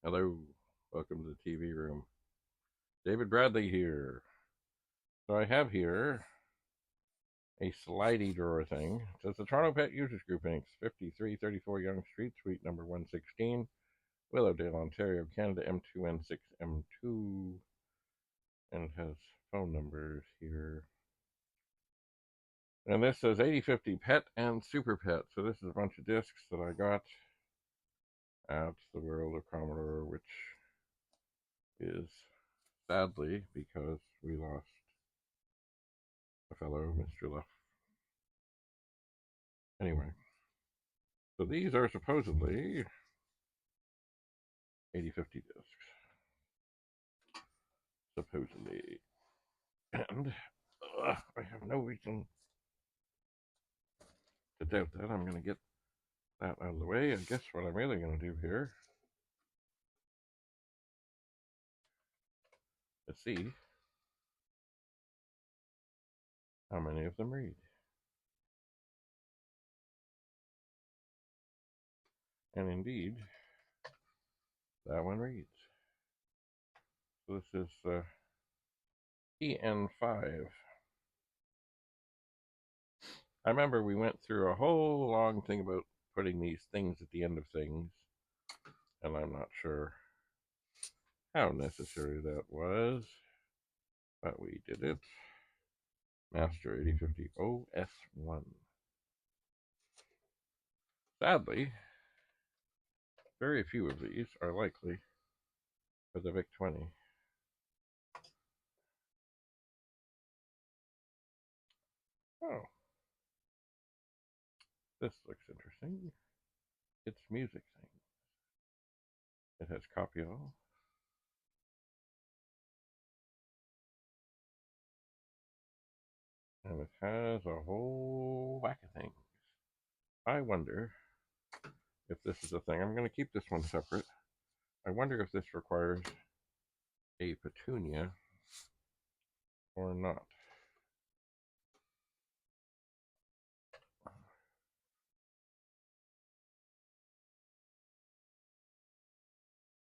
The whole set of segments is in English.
Hello, welcome to the TV room. David Bradley here. So I have here a slidey drawer thing. It says the Toronto Pet Users Group Inc., 5334 Yonge Street, Suite number 116, Willowdale, Ontario, Canada, M2N6M2. And it has phone numbers here. And this says 8050 Pet and Super Pet. So this is a bunch of discs that I got at the World of Commodore, which is sadly because we lost a fellow, Mr. Luff. Anyway, so these are supposedly 8050 discs. Supposedly. And I have no reason to doubt that. I'm going to get that out of the way. I guess what I'm really going to do here is see how many of them read. And indeed, that one reads. So this is EN5. I remember we went through a whole long thing about putting these things at the end of things, and I'm not sure how necessary that was, but we did it. Master 8050 OS1. Sadly, very few of these are likely for the Vic-20. Oh, this looks interesting. It's music thing. It has Copio. And it has a whole whack of things. I wonder if this is a thing. I'm going to keep this one separate. I wonder if this requires a petunia or not.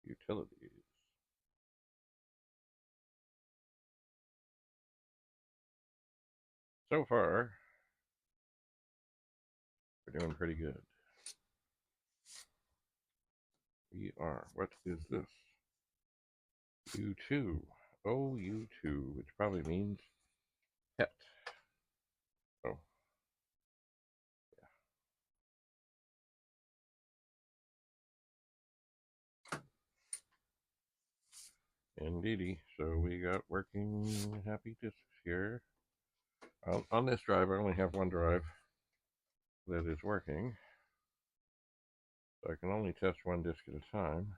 Utilities. So far, we're doing pretty good. We are. What is this? U2. Oh, U2, which probably means pet. Oh, yeah. Indeedy. So we got working happy disks here. On this drive, I only have one drive that is working. So I can only test one disk at a time.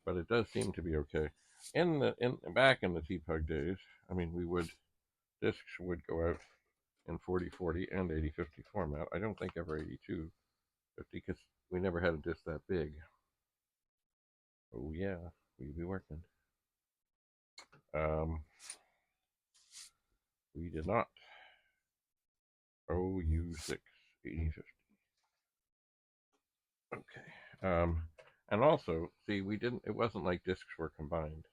But it does seem to be okay. Back in the TPUG days, I mean, discs would go out in 4040 and 8050 format. I don't think ever 8250 because we never had a disc that big. Oh yeah, we'd be working. We did not. OU6 8050. Okay. And also, see, we didn't. It wasn't like discs were combined.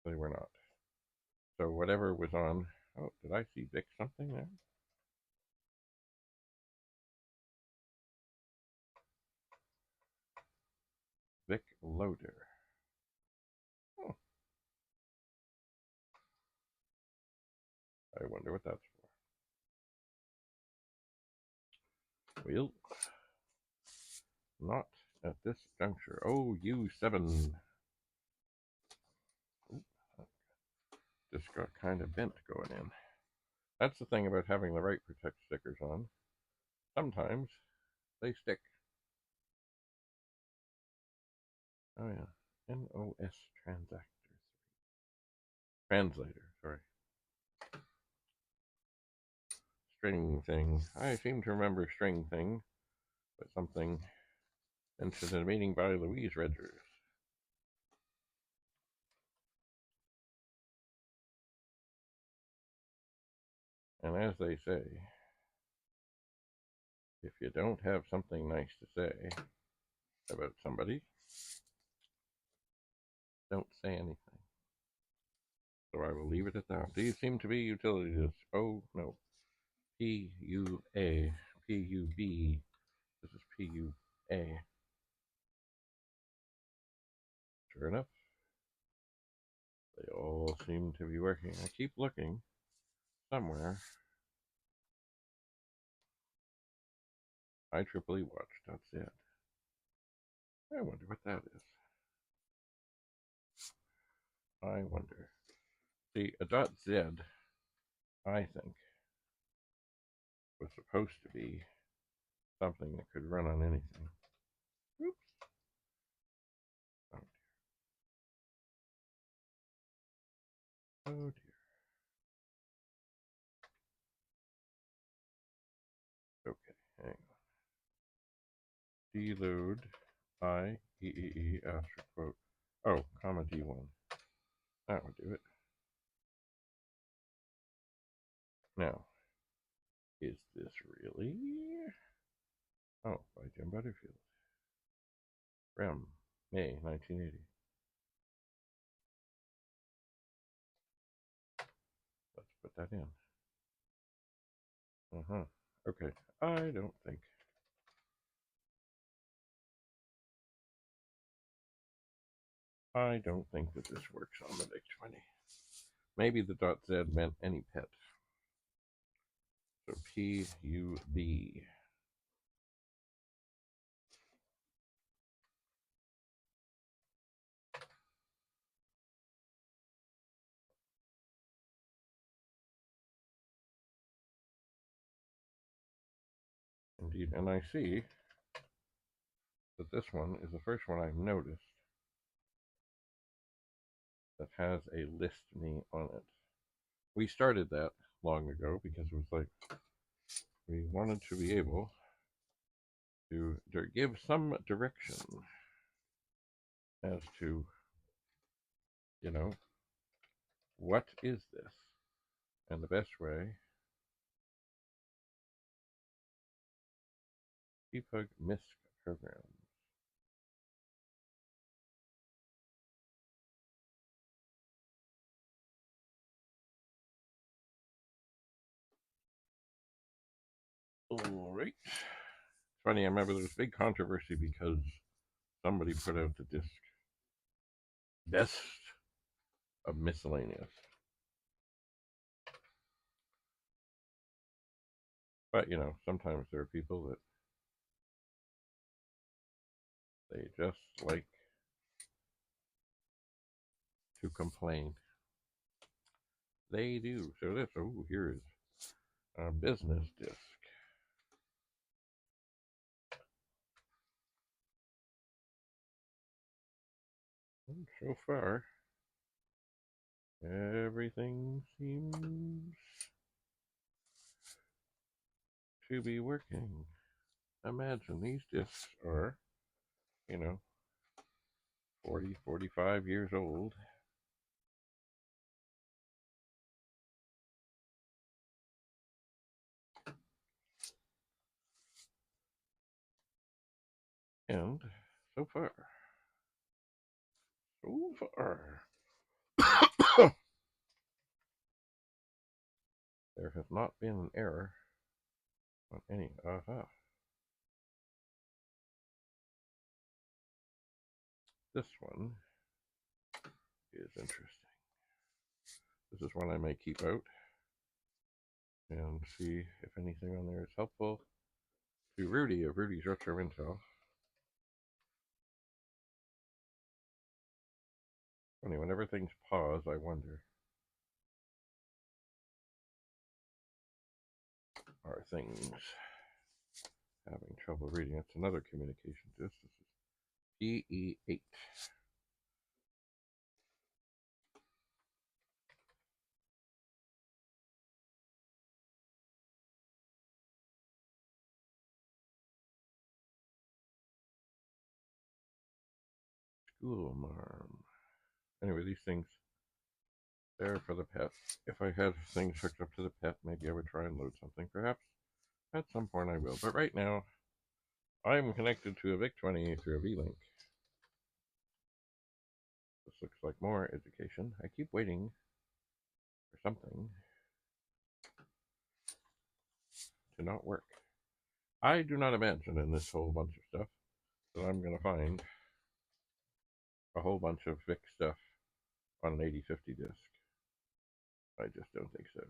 They were not. So whatever was on. Oh, did I see Vic something there? Vic loader. Oh, I wonder what that's for. Well, not at this juncture. Oh, U7. Ooh, just got kind of bent going in. That's the thing about having the right protect stickers on. Sometimes they stick. Oh yeah. NOS translator, sorry. String thing. I seem to remember string thing, but something mentioned in a meeting by Louise Redgers. And as they say, If you don't have something nice to say about somebody, don't say anything. So I will leave it at that. These seem to be utilities. Oh, no. P-U-A. P-U-B. This is P-U-A. Sure enough, they all seem to be working. I keep looking somewhere. IEEE watch. That's it. I wonder what that is. I wonder. See, a .z, I think, was supposed to be something that could run on anything. Oops. Oh dear. Oh dear. Okay, hang on. Deload I asterisk quote. Oh, comma D1. That would do it. Now, is this really? Oh, by Jim Butterfield. Rem, May 1980. Let's put that in. Okay, I don't think that this works on the Vic-20. Maybe the .z meant any pet. So P-U-B. Indeed, and I see that this one is the first one I've noticed that has a list me on it. We started that long ago because it was like we wanted to be able to give some direction as to, you know, what is this? And the best way, TPUG MISC program. All right. It's funny, I remember there was big controversy because somebody put out the disc best of miscellaneous. But, you know, sometimes there are people that they just like to complain. They do. So this, oh, here is a business disc. And so far, everything seems to be working. Imagine these discs are, you know, 40, 45 years old. And so far, there has not been an error on any. This one is interesting. This is one I may keep out and see if anything on there is helpful to Rudy of Rudy's Retro Intel. Funny, whenever things pause, I wonder, are things having trouble reading? It's another communication disc. This is PE8. School marm. Anyway, these things, they're for the pet. If I had things hooked up to the pet, maybe I would try and load something, perhaps. At some point I will, but right now I'm connected to a Vic-20 through a V-LINK. This looks like more education. I keep waiting for something to not work. I do not imagine in this whole bunch of stuff that I'm going to find a whole bunch of Vic stuff on an 8050 disk. I just don't think so.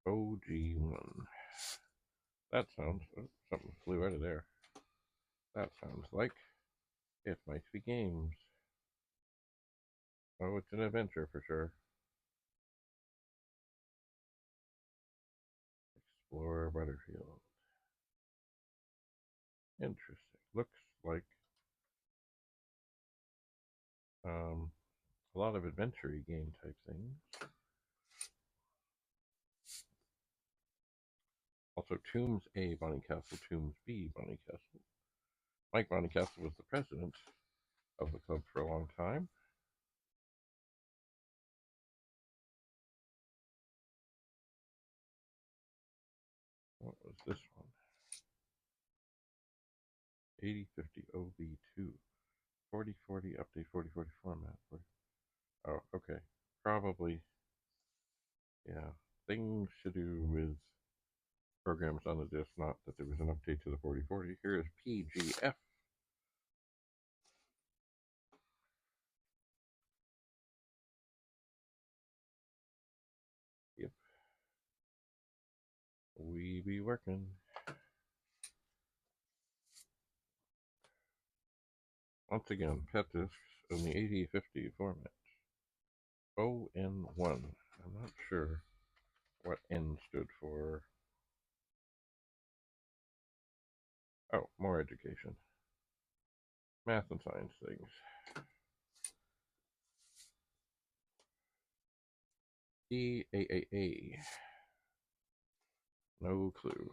OG1. That sounds... Oh, something flew out of there. That sounds like it might be games. Oh, it's an adventure for sure. Explore Butterfield. Interesting. Looks like a lot of adventure-y game type things. Also, Tombs A, Bonnie Castle, Tombs B, Bonnie Castle. Mike Bonnie Castle was the president of the club for a long time. What was this one? 8050 OB2. 4040 update 4040 format. Oh, okay. Probably, yeah. Things to do with programs on the disk, not that there was an update to the 4040. Here is PGF. Yep. We be working. Once again, pet disks in the 8050 format. ON1. I'm not sure what N stood for. Oh, more education. Math and science things. EAAA. No clue.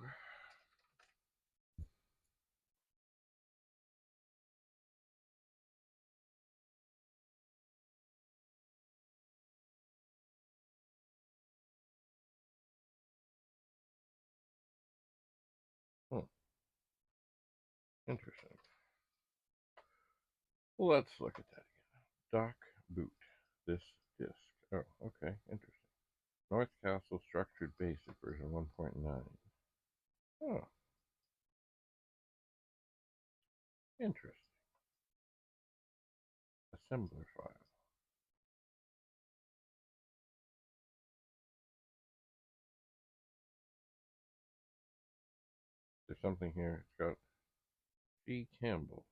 Interesting. Well, let's look at that again. Dock boot. This disk. Oh, okay. Interesting. North Castle Structured Basic version 1.9. Oh. Interesting. Assembler file. There's something here. It's got G. Campbell.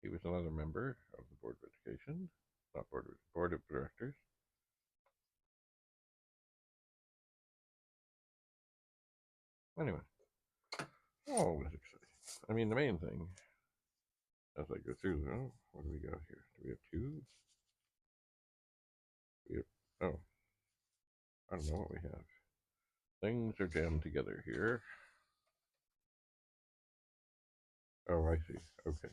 He was another member of the Board of Education, not Board of Directors. Anyway, always exciting. I mean, the main thing, as I go through, oh, what do we got here? Do we have two? We have, oh, I don't know what we have. Things are jammed together here. Oh, I see. Okay.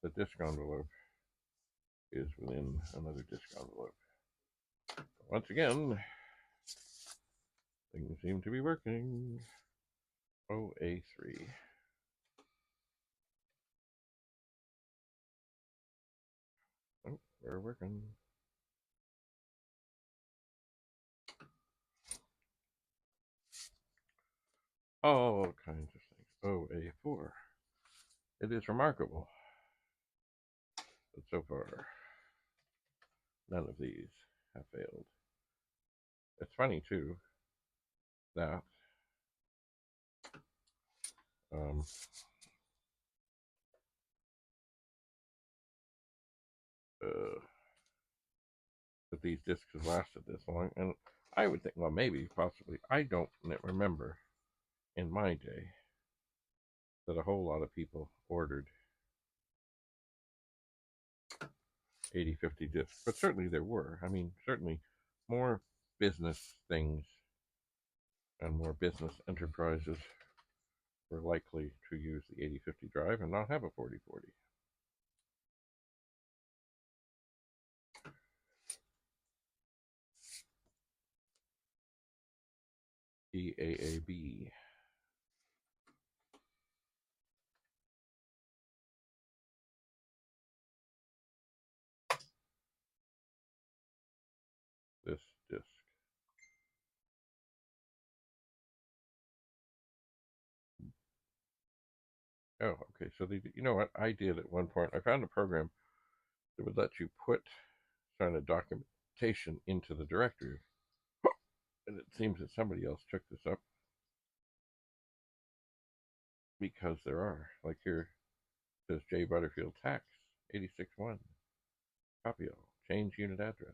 The disk envelope is within another disk envelope. Once again, things seem to be working. OA3. Oh, we're working. All kinds of things. OA4. It is remarkable that so far none of these have failed. It's funny too that that these discs have lasted this long, and I would think, well, maybe, possibly, I don't remember in my day that a whole lot of people ordered 8050 discs, but certainly there were. I mean, certainly more business things and more business enterprises were likely to use the 8050 drive and not have a 4040. TAAB. This disc. Oh, okay. So you know what I did at one point? I found a program that would let you put kind of documentation into the directory, and it seems that somebody else took this up because there are, like here, it says J. Butterfield Tax 86.1 copy all change unit address.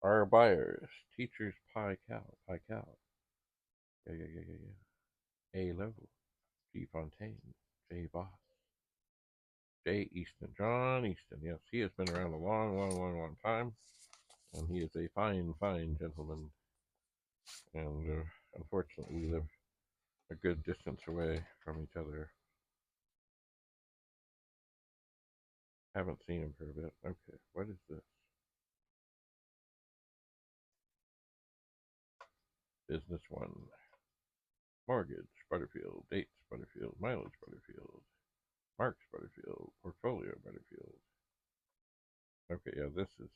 Our buyers teachers Pi Cal yeah. A level G Fontaine J Boss J Easton John Easton. Yes, he has been around a long time, and he is a fine gentleman. And unfortunately, we live a good distance away from each other. Haven't seen him for a bit. Okay, what is this? Business one. Mortgage, Butterfield. Dates, Butterfield. Mileage, Butterfield. Marks, Butterfield. Portfolio, Butterfield. Okay, yeah, this is,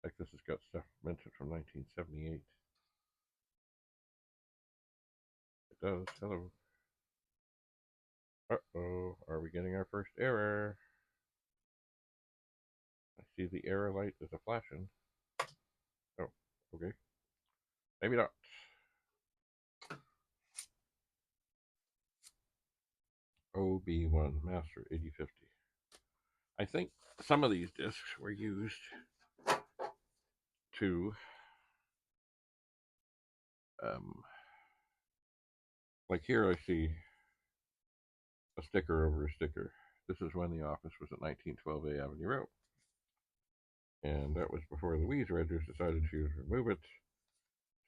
like, this has got stuff mentioned from 1978. It does. Hello. Uh-oh, are we getting our first error? I see the error light is a flashing. Oh, okay. Maybe not. OB1 Master 8050. I think some of these discs were used to like here I see a sticker over a sticker. This is when the office was at 1912A Avenue Road. And that was before the Wheeze Reggers decided to remove it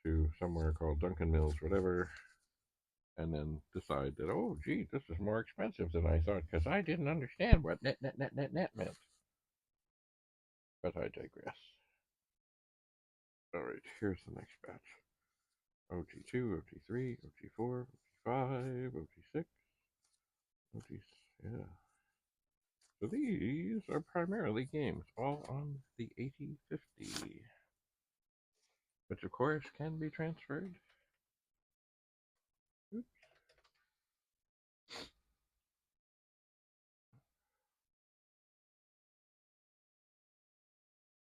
to somewhere called Duncan Mills, whatever, and then decide that, oh, gee, this is more expensive than I thought because I didn't understand what net meant. But I digress. All right, here's the next batch. OT2, OT3, OT4, OT5, OT6, OT, yeah. So these are primarily games, all on the 8050, which of course can be transferred. Oops.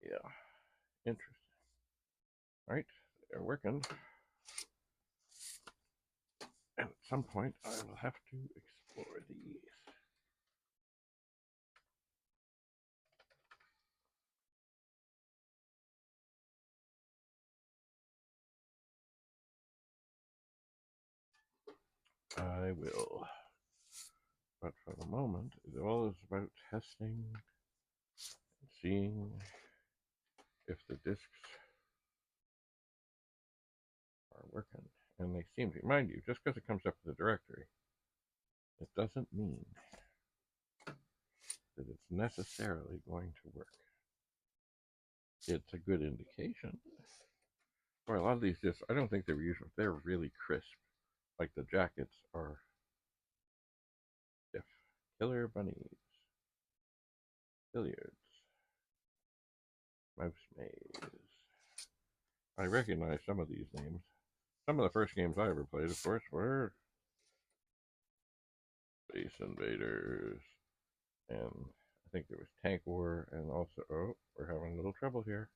Yeah, interesting. All right, they're working. And at some point, I will have to explore these. I will. But for the moment, it all is about testing and seeing if the discs are working. And they seem to. Mind you, just because it comes up in the directory, it doesn't mean that it's necessarily going to work. It's a good indication. Or a lot of these discs, I don't think they were used. They're really crisp. Like the jackets are stiff. Killer bunnies. Billiards. Mouse maze. I recognize some of these names. Some of the first games I ever played, of course, were Space Invaders. And I think there was Tank War, and also, oh, we're having a little trouble here.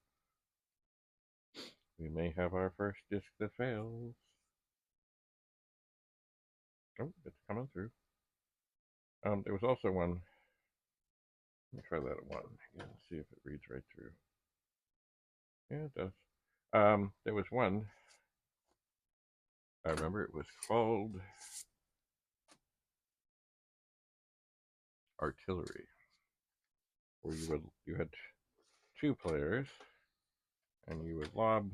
We may have our first disc that fails. Oh, it's coming through. There was also one. Let me try that at 1 again, see if it reads right through. Yeah, it does. There was one. I remember it was called Artillery, where you had 2 players, and you would lob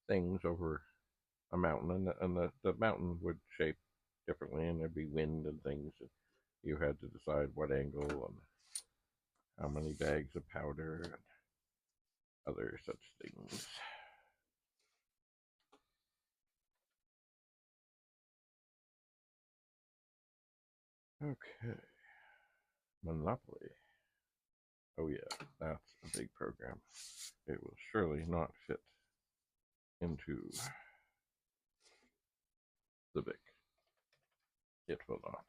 things over a mountain, and the mountain would shape differently, and there'd be wind and things. And you had to decide what angle and how many bags of powder and other such things. Okay. Monopoly. Oh yeah, that's a big program. It will surely not fit into the Vic. It will not.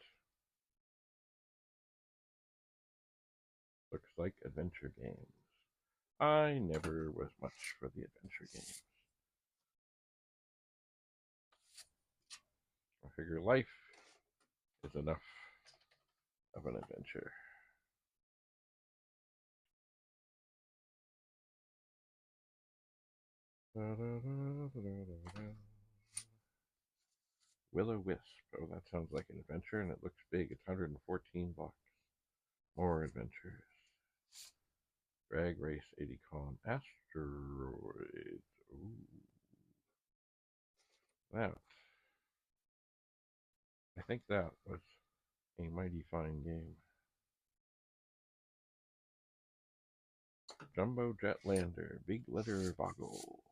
Looks like adventure games. I never was much for the adventure games. I figure life is enough of an adventure. Will-O-Wisp. Oh, that sounds like an adventure, and it looks big. It's 114 bucks. More adventures. Drag Race 80 Con. Asteroid. Ooh. That. I think that was a mighty fine game. Jumbo Jet Lander. Big Letter Boggle.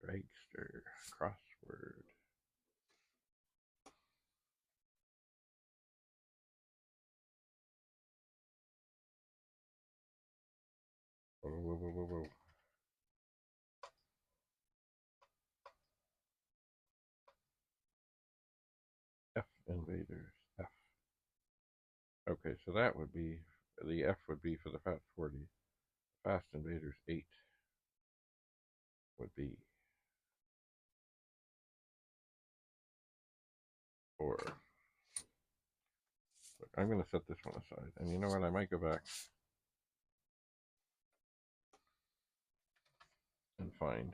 Dragster. Crossword. Whoa, whoa, whoa, whoa, whoa. F Invaders. F. Okay, so that would be, the F would be for the Fat 40. Fast Invaders 8 would be for. Look, I'm going to set this one aside. And you know what? I might go back and find.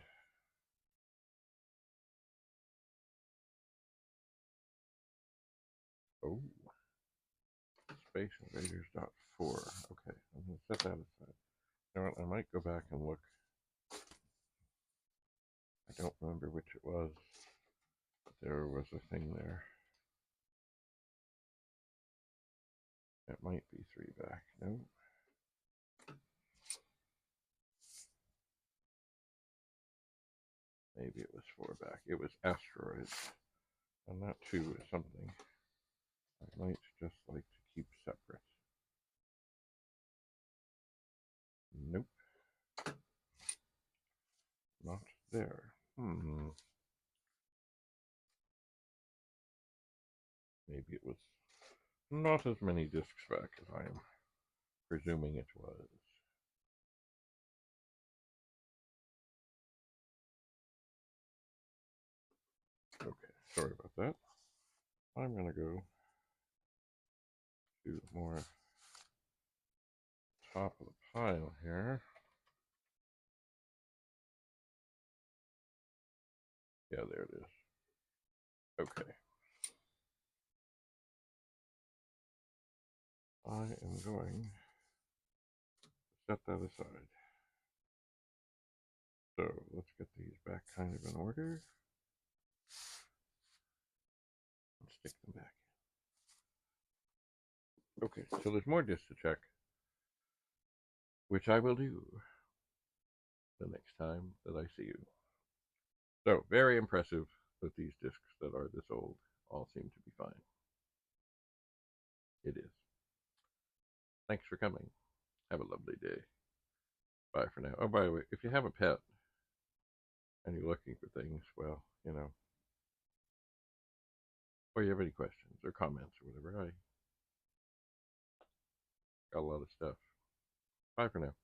Oh. Space Invaders .4. Okay, I'm going to set that aside. You know what? I might go back and look. I don't remember which it was. But there was a thing there. It might be 3 back. No. Maybe it was 4 back. It was Asteroids. And that too is something I might just like to keep separate. Nope. Not there. Maybe it was not as many discs back as I am presuming it was. Okay, sorry about that. I'm going to go to more top of the pile here. Yeah, there it is. Okay. I am going to set that aside. So let's get these back kind of in order. And stick them back in. Okay, so there's more discs to check, which I will do the next time that I see you. So, very impressive that these discs that are this old all seem to be fine. It is. Thanks for coming. Have a lovely day. Bye for now. Oh, by the way, if you have a pet and you're looking for things, well, you know, or you have any questions or comments or whatever, I got a lot of stuff. Bye for now.